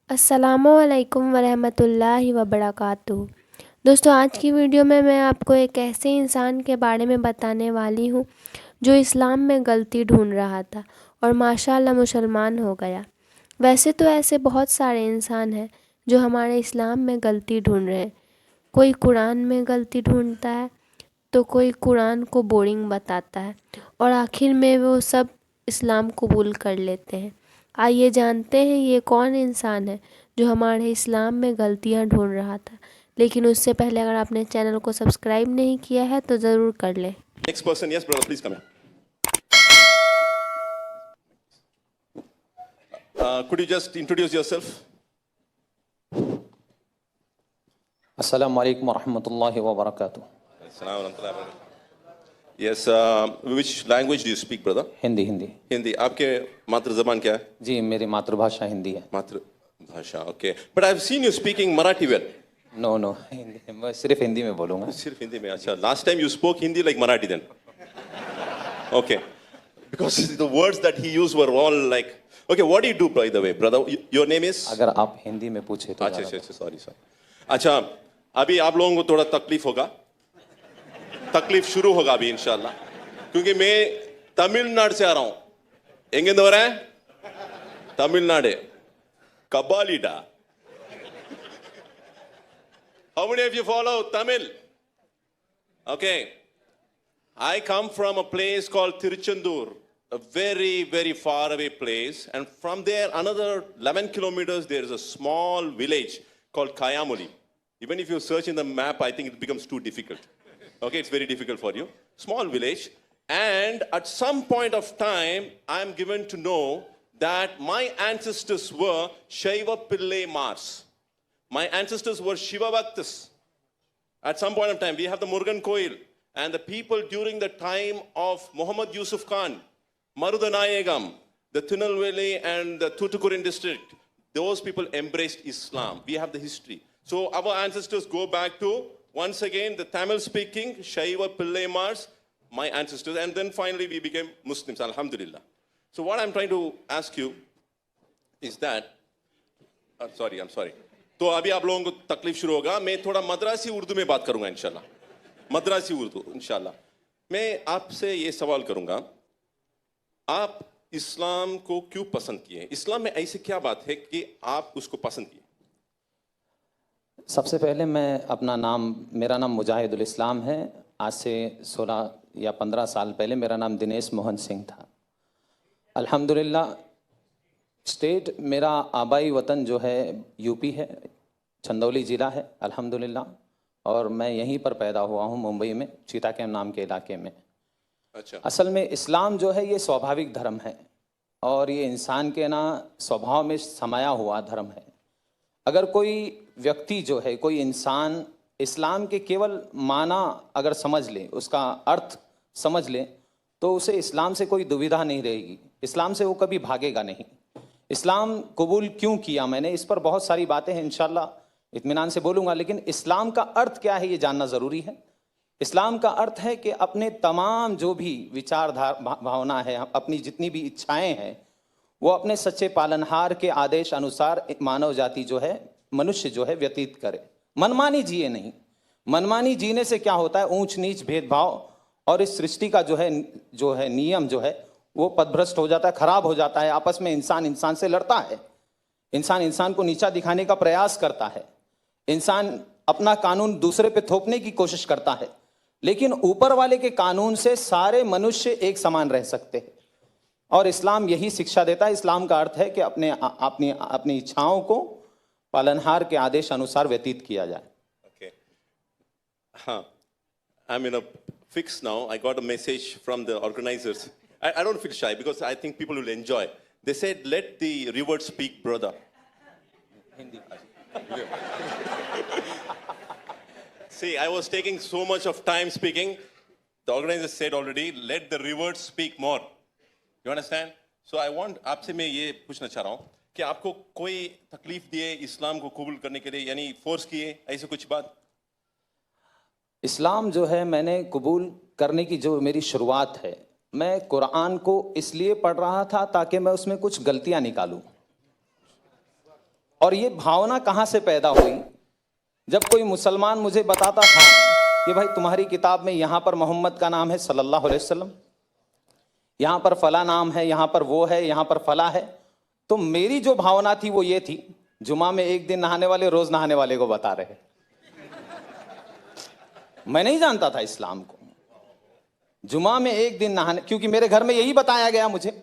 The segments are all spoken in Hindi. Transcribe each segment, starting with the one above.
अस्सलामुअलैकुम वरहमतुल्लाहि वबरकातुहू। दोस्तों, आज की वीडियो में मैं आपको एक ऐसे इंसान के बारे में बताने वाली हूँ जो इस्लाम में गलती ढूंढ रहा था और माशाअल्लाह मुसलमान हो गया। वैसे तो ऐसे बहुत सारे इंसान हैं जो हमारे इस्लाम में गलती ढूंढ रहे हैं। कोई कुरान में गलती ढूंढता है तो कोई कुरान को बोरिंग बताता है और आखिर में वो सब इस्लाम कबूल कर लेते हैं। आइए जानते हैं ये कौन इंसान है जो हमारे इस्लाम में गलतियां ढूंढ रहा था। लेकिन उससे पहले अगर आपने चैनल को सब्सक्राइब नहीं किया है तो ज़रूर कर लें। Next person, yes, brother, please come in. Could you just introduce yourself? अस्सलामु अलैकुम वरहमतुल्लाहि वबरकातुहू। Assalamu alaikum. Yes, which language do you speak, brother? Hindi Hindi Hindi. आपके मातृ जबान क्या है? जी, मेरी मातृभाषा हिंदी है। मातृभाषा, okay. But I've seen you speaking Marathi well. No no Hindi, मैं सिर्फ हिंदी में बोलूँगा। सिर्फ हिंदी में, अच्छा. Last time you spoke Hindi like Marathi then. Okay. Because the words that he used were all like. Okay, what do you do, by the way, brother? Your name is? अगर आप हिंदी में पूछे तो अच्छा अच्छा, सॉरी सॉरी. अच्छा, अभी आप लोगों को थोड़ा तकलीफ होगा. तकलीफ शुरू होगा अभी इंशाल्लाह, क्योंकि मैं तमिलनाडु से आ रहा हूं. एंगेंद हो रहा है Tamil Nadu कबालीडा. How many of you follow Tamil? Okay. I come from a place called Tiruchendur, a very, very far away place. And from there, another 11 kilometers, there is a small village called Kayamuli. Even if you search in the map, I think it becomes too difficult. Okay, it's very difficult for you. Small village. And at some point of time, I'm given to know that my ancestors were Shaiva Pillai Mars. My ancestors were Shiva Bhaktas. At some point of time, we have the Murugan Koil. And the people during the time of Muhammad Yusuf Khan, Marudanayagam, the Tirunelveli and the Tuticorin district, those people embraced Islam. We have the history. So our ancestors go back to, once again, the Tamil-speaking Shaiva Pillai Mars, my ancestors. And then finally we became Muslims, alhamdulillah. So what I'm trying to ask you is that, I'm sorry. तो अभी आप लोगों को तकलीफ शुरू होगा. मैं थोड़ा मद्रासी उर्दू में बात करूंगा इंशाल्लाह. मद्रासी उर्दू इंशाल्लाह. मैं आपसे ये सवाल करूंगा, आप इस्लाम को क्यों पसंद किए? इस्लाम में ऐसी क्या बात है कि आप उसको पसंद किए? सबसे पहले मेरा नाम मुजाहिदुल इस्लाम है। आज से 16 या 15 साल पहले मेरा नाम दिनेश मोहन सिंह था। अल्हम्दुलिल्लाह, स्टेट मेरा आबाई वतन जो है यूपी है, चंदौली ज़िला है अल्हम्दुलिल्लाह। और मैं यहीं पर पैदा हुआ हूँ, मुंबई में चीता कैम्प नाम के इलाके में। अच्छा. असल में इस्लाम जो है ये स्वाभाविक धर्म है और ये इंसान के स्वभाव में समाया हुआ धर्म है। अगर कोई व्यक्ति जो है, कोई इंसान इस्लाम के केवल माना अगर समझ ले, उसका अर्थ समझ ले, तो उसे इस्लाम से कोई दुविधा नहीं रहेगी। इस्लाम से वो कभी भागेगा नहीं। इस्लाम कबूल क्यों किया मैंने, इस पर बहुत सारी बातें हैं, इंशाल्लाह इत्मीनान से बोलूँगा। लेकिन इस्लाम का अर्थ क्या है ये जानना ज़रूरी है। इस्लाम का अर्थ है कि अपने तमाम जो भी भावना है, अपनी जितनी भी इच्छाएं हैं, वो अपने सच्चे पालनहार के आदेश अनुसार मानव जाति जो है, मनुष्य जो है, व्यतीत करे। मनमानी जिए नहीं। मनमानी जीने से क्या होता है, ऊंच नीच भेदभाव और इस सृष्टि का जो है नियम जो है वो पथभ्रष्ट हो जाता है, खराब हो जाता है। आपस में इंसान से लड़ता है, इंसान को नीचा दिखाने का प्रयास करता है, इंसान अपना कानून दूसरे पे थोपने की कोशिश करता है। लेकिन ऊपर वाले के कानून से सारे मनुष्य एक समान रह सकते हैं और इस्लाम यही शिक्षा देता है। इस्लाम का अर्थ है कि अपनी इच्छाओं को पालनहार के आदेश अनुसार व्यतीत किया जाए। Okay. I'm in a fix now. I got a message from the organizers. I don't feel shy because I think people will enjoy. They said, let the river speak, brother. Hindi. See, I was taking so much of time speaking. The organizers said already, let the river speak more. You understand? So I want, आपसे मैं ये पूछना चाह रहा हूँ कि आपको कोई तकलीफ दिए इस्लाम को कबूल करने के लिए, यानी फोर्स किए, ऐसे कुछ बात? इस्लाम जो है मैंने कबूल करने की जो मेरी शुरुआत है, मैं कुरान को इसलिए पढ़ रहा था ताकि मैं उसमें कुछ गलतियां निकालूं और ये भावना कहाँ से पैदा हुई? जब कोई मुसलमान मुझे बताता था कि भाई तुम्हारी किताब में यहाँ पर मोहम्मद का नाम है सल्लल्लाहु अलैहि वसल्लम, यहाँ पर फला नाम है, यहाँ पर वो है, यहाँ पर फला है, तो मेरी जो भावना थी वो ये थी, जुमा में एक दिन नहाने वाले रोज नहाने वाले को बता रहे। मैं नहीं जानता था इस्लाम को। जुमा में एक दिन नहाने, क्योंकि मेरे घर में यही बताया गया, मुझे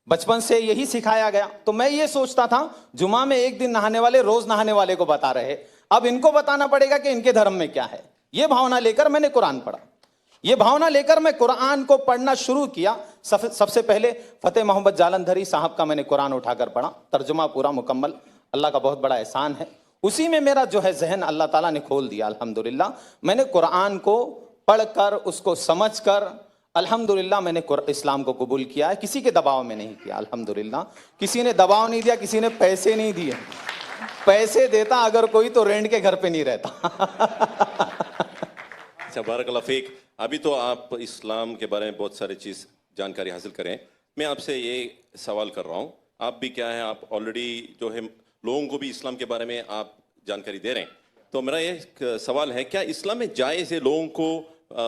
बचपन से यही सिखाया गया, तो मैं ये सोचता था जुमा में एक दिन नहाने वाले रोज नहाने वाले को बता रहे, अब इनको बताना पड़ेगा कि इनके धर्म में क्या है। ये भावना लेकर मैंने कुरान पढ़ा। ये भावना लेकर मैं कुरान को पढ़ना शुरू किया। सबसे पहले फतेह मोहम्मद जालंधरी साहब का मैंने कुरान उठाकर पढ़ा, तर्जुमा पूरा मुकम्मल, अल्लाह का बहुत बड़ा एहसान है। उसी में मेरा जो है जहन अल्लाह ताला ने खोल दिया अल्हम्दुलिल्लाह। मैंने कुरान को पढ़कर, उसको समझकर अल्हम्दुलिल्लाह मैंने इस्लाम को कबूल किया है। किसी के दबाव में नहीं किया अल्हम्दुलिल्लाह। किसी ने दबाव नहीं दिया, किसी ने पैसे नहीं दिए। पैसे देता अगर कोई तो रेंट के घर पे नहीं रहता। अच्छा, बारकल्लाह फीक। अभी तो आप इस्लाम के बारे में बहुत सारी चीज़ जानकारी हासिल करें। मैं आपसे ये सवाल कर रहा हूँ, आप भी क्या है, आप ऑलरेडी जो है लोगों को भी इस्लाम के बारे में आप जानकारी दे रहे हैं, तो मेरा ये सवाल है, क्या इस्लाम में जायज़ है लोगों को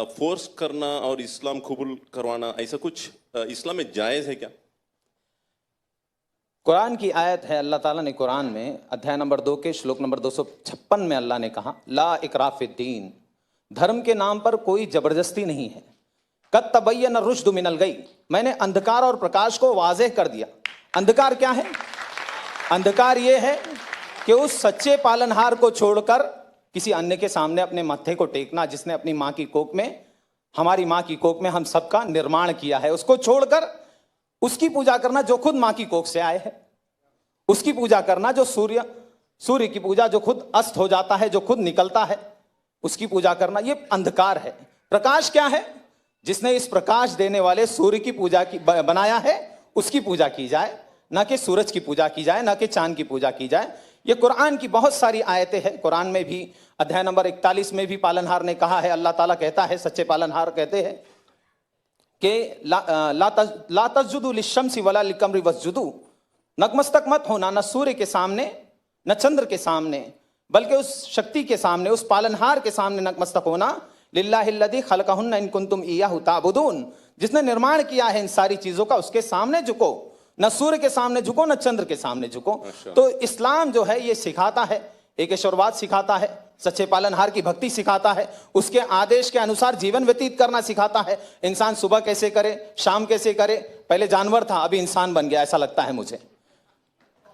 फोर्स करना और इस्लाम कबूल करवाना, ऐसा कुछ इस्लाम में जायज़ है क्या? कुरान की आयत है, अल्लाह ताला ने कुरान में अध्याय नंबर 2 के श्लोक नंबर 256 में अल्लाह ने कहा, ला इकराह फिद्दीन, धर्म के नाम पर कोई जबरदस्ती नहीं है। कद तबय्यन रुश्द मिनल गई, मैंने अंधकार और प्रकाश को वाज़ेह कर दिया। अंधकार क्या है? अंधकार ये है कि उस सच्चे पालनहार को छोड़कर किसी अन्य के सामने अपने माथे को टेकना, जिसने अपनी माँ की कोख में, हमारी माँ की कोख में हम सबका निर्माण किया है, उसको छोड़कर उसकी पूजा करना जो खुद माँ की कोख से आए हैं, उसकी पूजा करना जो सूर्य की पूजा जो खुद अस्त हो जाता है, जो खुद निकलता है, उसकी पूजा करना, ये अंधकार है। प्रकाश क्या है? जिसने इस प्रकाश देने वाले सूर्य की पूजा की बनाया है, उसकी पूजा की जाए, ना कि सूरज की पूजा की जाए, ना कि चांद की पूजा की जाए। ये कुरान की बहुत सारी आयतें हैं। कुरान में भी अध्याय नंबर 41 में भी पालनहार ने कहा है, अल्लाह ताला कहता है, सच्चे पालनहार कहते हैं कि ला तस्जुदू लिश्शम्सी वला लिकमरी वस्जुदू, नतमस्तक मत होना न सूर्य के सामने न चंद्र के सामने, बल्कि उस शक्ति के सामने, उस पालनहार के सामने नतमस्तक होना, लिल्लाहिल्लज़ी खलक़हुन्ना इन कुंतुम इय्याहु ताबुदून, जिसने निर्माण किया है इन सारी चीजों का, उसके सामने झुको, न सूर्य के सामने झुको, न चंद्र के सामने झुको। तो इस्लाम जो है ये सिखाता है, एकेश्वरवाद सिखाता है, सच्चे पालनहार की भक्ति सिखाता है, उसके आदेश के अनुसार जीवन व्यतीत करना सिखाता है। इंसान सुबह कैसे करे, शाम कैसे करे। पहले जानवर था, अभी इंसान बन गया, ऐसा लगता है मुझे।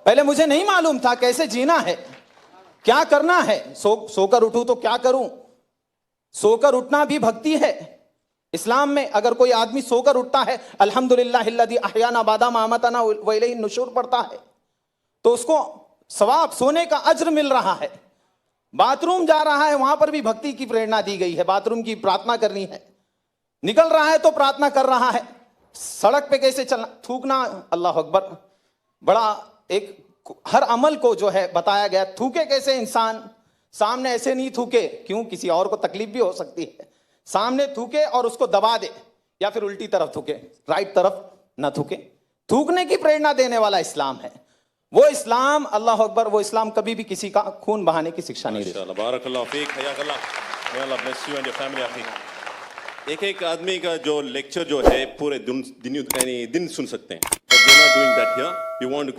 पहले मुझे नहीं मालूम था कैसे जीना है, क्या करना है। सोकर उठूं तो क्या करूं? सोकर उठना भी भक्ति है। इस्लाम में अगर कोई आदमी सोकर उठता है, अल्हम्दुलिल्लाहिल्लज़ी अहयाना बादा मा अमातना व इलैहि नुशूर पढ़ता है, तो उसको सवाब, सोने का अज्र मिल रहा है। बाथरूम जा रहा है, वहां पर भी भक्ति की प्रेरणा दी गई है, बाथरूम की प्रार्थना करनी है। निकल रहा है तो प्रार्थना कर रहा है। सड़क पे कैसे चलना, थूकना, अल्लाह अकबर, बड़ा एक हर अमल को जो है बताया गया। थूके कैसे इंसान, सामने ऐसे नहीं थूके, क्यों? किसी और को तकलीफ भी हो सकती है। सामने थूके और उसको दबा दे, या फिर उल्टी तरफ थूके, राइट तरफ ना थूके। थूकने की प्रेरणा देने वाला इस्लाम है। वो इस्लाम, अल्लाह अकबर, वो इस्लाम कभी भी किसी का खून बहाने की शिक्षा नहीं देता। बारकल्लाह फीक, हयाकल्लाह, may Allah bless you and your family आफिक। एक आदमी का जो लेक्चर जो है पूरे दिन सुन सकते हैं, but we are not doing that here. We want to quick